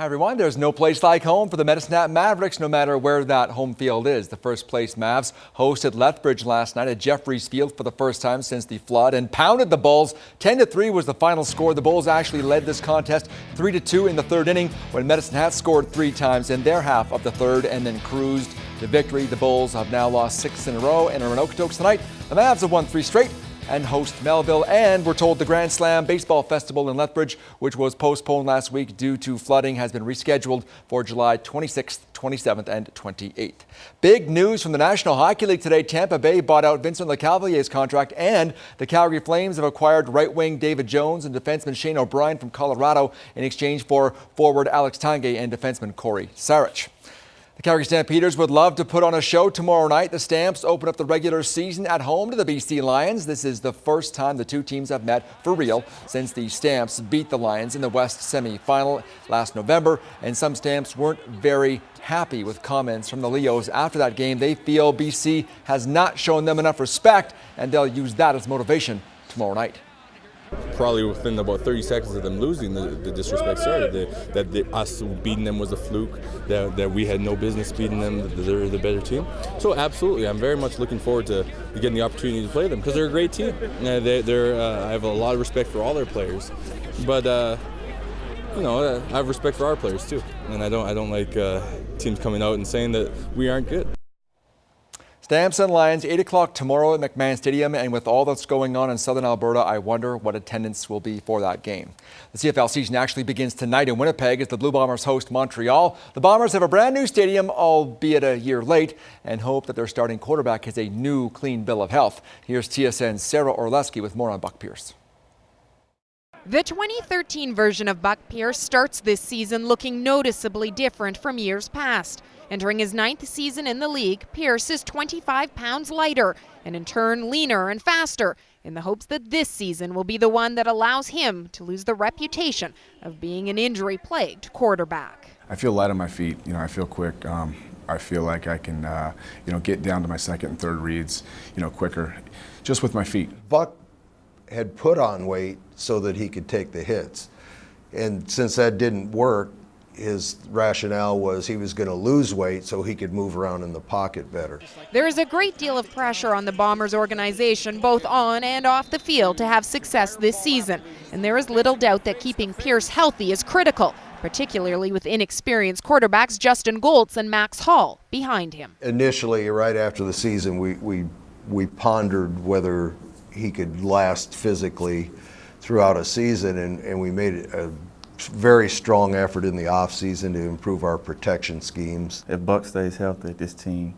Hi everyone, there's no place like home for the Medicine Hat Mavericks, no matter where that home field is. The first place Mavs hosted Lethbridge last night at Jeffries Field for the first time since the flood and pounded the Bulls. 10-3 was the final score. The Bulls actually led this contest 3-2 in the third inning when Medicine Hat scored 3 times in their half of the third and then cruised to victory. The Bulls have now lost 6 in a row and are in Okotoks tonight. The Mavs have won 3 straight and host Melville, and we're told the Grand Slam Baseball Festival in Lethbridge, which was postponed last week due to flooding, has been rescheduled for July 26th, 27th, and 28th. Big news from the National Hockey League today. Tampa Bay bought out Vincent Lecavallier's contract, and the Calgary Flames have acquired right wing David Jones and defenseman Shane O'Brien from Colorado in exchange for forward Alex Tanguay and defenseman Corey Sarich. The Calgary Stampeders would love to put on a show tomorrow night. The Stamps open up the regular season at home to the BC Lions. This is the first time the two teams have met for real since the Stamps beat the Lions in the West semi-final last November. And some Stamps weren't very happy with comments from the Leos after that game. They feel BC has not shown them enough respect, and they'll use that as motivation tomorrow night. Probably within about 30 seconds of them losing, the disrespect started. Us beating them was a fluke, that we had no business beating them, that they're the better team. So absolutely, I'm very much looking forward to getting the opportunity to play them because they're a great team. I have a lot of respect for all their players, but I have respect for our players too. And I don't like teams coming out and saying that we aren't good. Stamps and Lions, 8 o'clock tomorrow at McMahon Stadium, and with all that's going on in southern Alberta, I wonder what attendance will be for that game. The CFL season actually begins tonight in Winnipeg as the Blue Bombers host Montreal. The Bombers have a brand new stadium, albeit a year late, and hope that their starting quarterback has a new, clean bill of health. Here's TSN's Sarah Orleski with more on Buck Pierce. The 2013 version of Buck Pierce starts this season looking noticeably different from years past. Entering his 9th season in the league, Pierce is 25 pounds lighter and in turn leaner and faster, in the hopes that this season will be the one that allows him to lose the reputation of being an injury-plagued quarterback. I feel light on my feet. I feel quick. I feel like I can, get down to my second and third reads, quicker, just with my feet. Buck had put on weight so that he could take the hits, and since that didn't work, his rationale was he was going to lose weight so he could move around in the pocket better. There is a great deal of pressure on the Bombers organization, both on and off the field, to have success this season. And there is little doubt that keeping Pierce healthy is critical, particularly with inexperienced quarterbacks Justin Goltz and Max Hall behind him. Initially, right after the season, we pondered whether he could last physically throughout a season, and we made a very strong effort in the offseason to improve our protection schemes. If Buck stays healthy, this team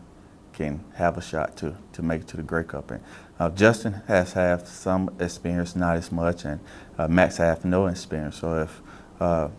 can have a shot to make it to the Grey Cup. And Justin has had some experience, not as much, and Max has no experience. So if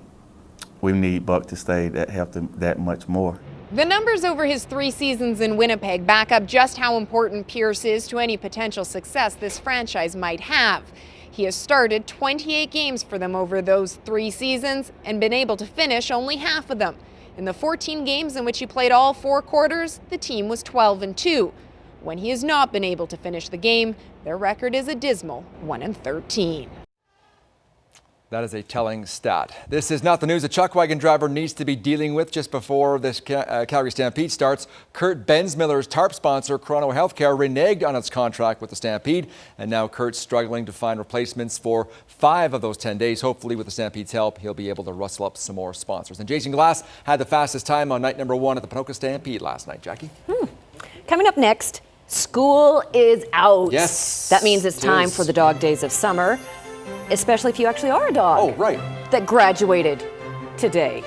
we need Buck to stay healthy that much more. The numbers over his 3 seasons in Winnipeg back up just how important Pierce is to any potential success this franchise might have. He has started 28 games for them over those 3 seasons and been able to finish only half of them. In the 14 games in which he played all 4 quarters, the team was 12-2. When he has not been able to finish the game, their record is a dismal 1-13. That is a telling stat. This is not the news a chuck wagon driver needs to be dealing with just before this Calgary Stampede starts. Kurt Bensmiller's tarp sponsor, Chrono Healthcare, reneged on its contract with the Stampede, and now Kurt's struggling to find replacements for 5 of those 10 days. Hopefully, with the Stampede's help, he'll be able to rustle up some more sponsors. And Jason Glass had the fastest time on night number 1 at the Ponoka Stampede last night. Jackie? Coming up next, school is out. Yes. That means it's time for the dog days of summer. Especially if you actually are a dog. Oh, right. That graduated today.